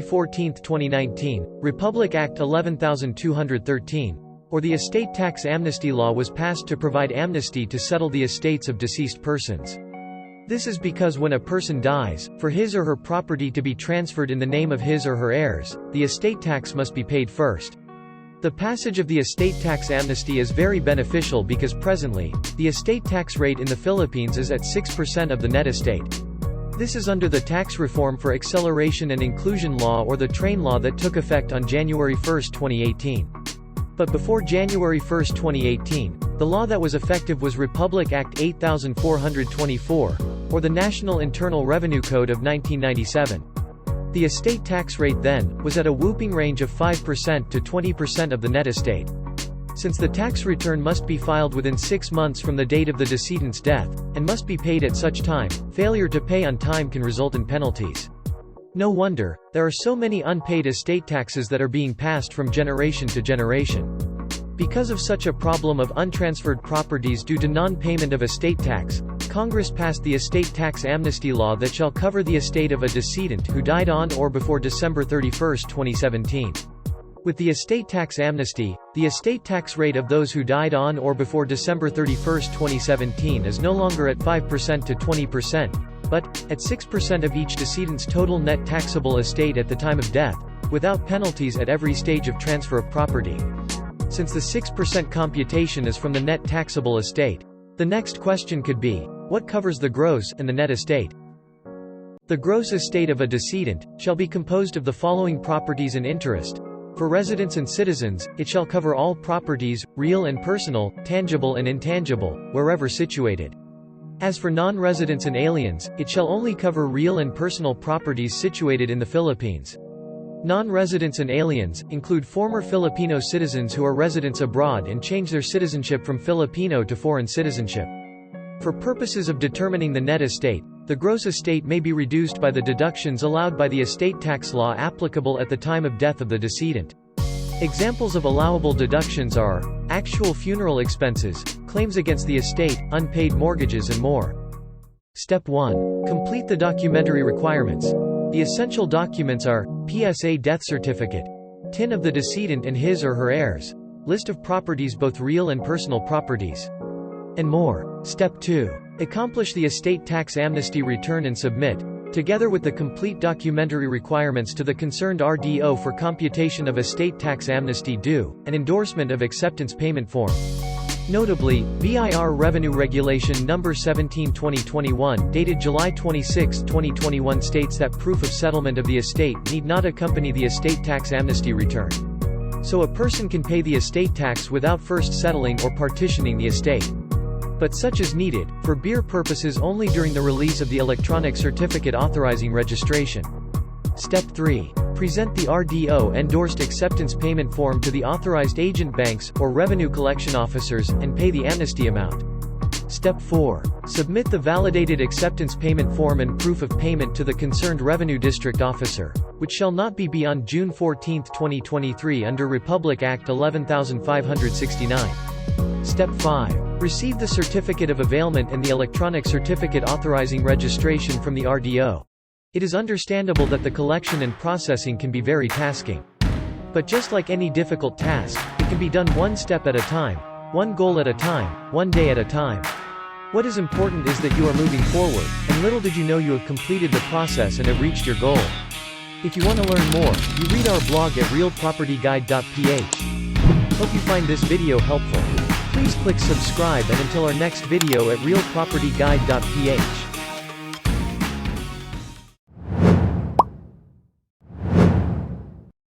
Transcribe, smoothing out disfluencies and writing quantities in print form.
14, 2019, Republic Act 11213, or the Estate Tax Amnesty Law was passed to provide amnesty to settle the estates of deceased persons. This is because when a person dies, for his or her property to be transferred in the name of his or her heirs, the estate tax must be paid first. The passage of the estate tax amnesty is very beneficial because presently, the estate tax rate in the Philippines is at 6% of the net estate. This is under the Tax Reform for Acceleration and Inclusion Law or the TRAIN Law that took effect on January 1, 2018. But before January 1, 2018, the law that was effective was Republic Act 8424, or the National Internal Revenue Code of 1997. The estate tax rate then was at a whopping range of 5% to 20% of the net estate. Since the tax return must be filed within 6 months from the date of the decedent's death, and must be paid at such time, failure to pay on time can result in penalties. No wonder, there are so many unpaid estate taxes that are being passed from generation to generation. Because of such a problem of untransferred properties due to non-payment of estate tax, Congress passed the Estate Tax Amnesty Law that shall cover the estate of a decedent who died on or before December 31, 2017. With the estate tax amnesty, the estate tax rate of those who died on or before December 31, 2017 is no longer at 5% to 20%, but at 6% of each decedent's total net taxable estate at the time of death, without penalties at every stage of transfer of property. Since the 6% computation is from the net taxable estate, the next question could be, what covers the gross and the net estate? The gross estate of a decedent shall be composed of the following properties and interest. For residents and citizens, it shall cover all properties, real and personal, tangible and intangible, wherever situated. As for non-residents and aliens, it shall only cover real and personal properties situated in the Philippines. Non-residents and aliens include former Filipino citizens who are residents abroad and change their citizenship from Filipino to foreign citizenship. For purposes of determining the net estate, the gross estate may be reduced by the deductions allowed by the estate tax law applicable at the time of death of the decedent. Examples of allowable deductions are actual funeral expenses, claims against the estate, unpaid mortgages and more. Step 1. Complete the documentary requirements. The essential documents are PSA death certificate, TIN of the decedent and his or her heirs, list of properties both real and personal properties, and more. Step 2. Accomplish the estate tax amnesty return and submit, together with the complete documentary requirements to the concerned RDO for computation of estate tax amnesty due, an endorsement of acceptance payment form. Notably, BIR Revenue Regulation No. 17/2021 dated July 26, 2021 states that proof of settlement of the estate need not accompany the estate tax amnesty return. So a person can pay the estate tax without first settling or partitioning the estate. But such is needed, for BIR purposes only during the release of the electronic certificate authorizing registration. Step 3. Present the RDO endorsed acceptance payment form to the authorized agent banks, or revenue collection officers, and pay the amnesty amount. Step 4. Submit the validated acceptance payment form and proof of payment to the concerned revenue district officer, which shall not be beyond June 14, 2023 under Republic Act 11569. Step 5. Receive the certificate of availment and the electronic certificate authorizing registration from the RDO. It is understandable that the collection and processing can be very tasking. But just like any difficult task, it can be done one step at a time, one goal at a time, one day at a time. What is important is that you are moving forward, and little did you know you have completed the process and have reached your goal. If you want to learn more, you read our blog at realpropertyguide.ph. Hope you find this video helpful. Please click subscribe and until our next video at realpropertyguide.ph.